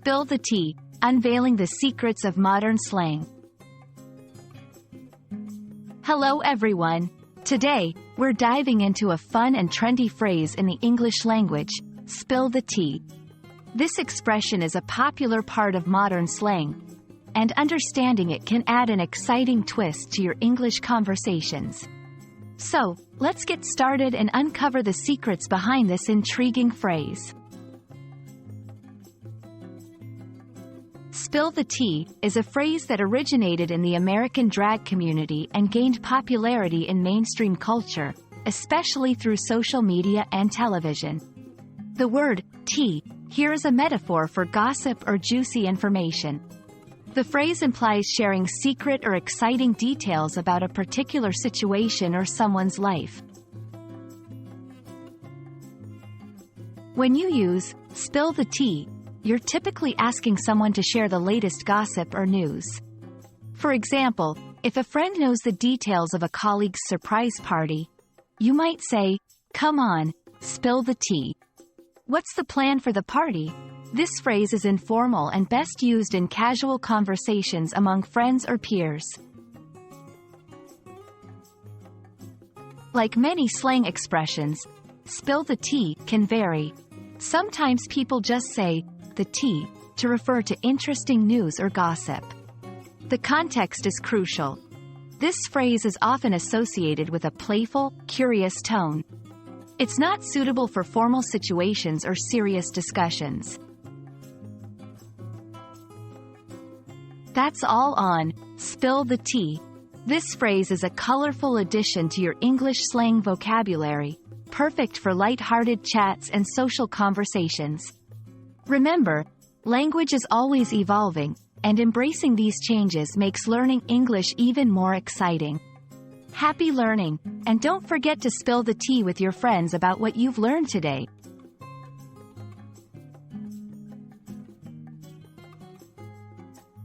Spill the tea, unveiling the secrets of modern slang. Hello everyone. Today, we're diving into a fun and trendy phrase in the English language, spill the tea. This expression is a popular part of modern slang, and understanding it can add an exciting twist to your English conversations. So, let's get started and uncover the secrets behind this intriguing phrase. Spill the tea is a phrase that originated in the American drag community and gained popularity in mainstream culture, especially through social media and television. The word tea here is a metaphor for gossip or juicy information. The phrase implies sharing secret or exciting details about a particular situation or someone's life. When you use spill the tea, you're typically asking someone to share the latest gossip or news. For example, if a friend knows the details of a colleague's surprise party, you might say, "Come on, spill the tea. What's the plan for the party?" This phrase is informal and best used in casual conversations among friends or peers. Like many slang expressions, spill the tea can vary. Sometimes people just say, the tea, to refer to interesting news or gossip. The context is crucial. This phrase is often associated with a playful, curious tone. It's not suitable for formal situations or serious discussions. That's all on Spill the Tea. This phrase is a colorful addition to your English slang vocabulary, perfect for light-hearted chats and social conversations. Remember, language is always evolving, and embracing these changes makes learning English even more exciting. Happy learning, and don't forget to spill the tea with your friends about what you've learned today.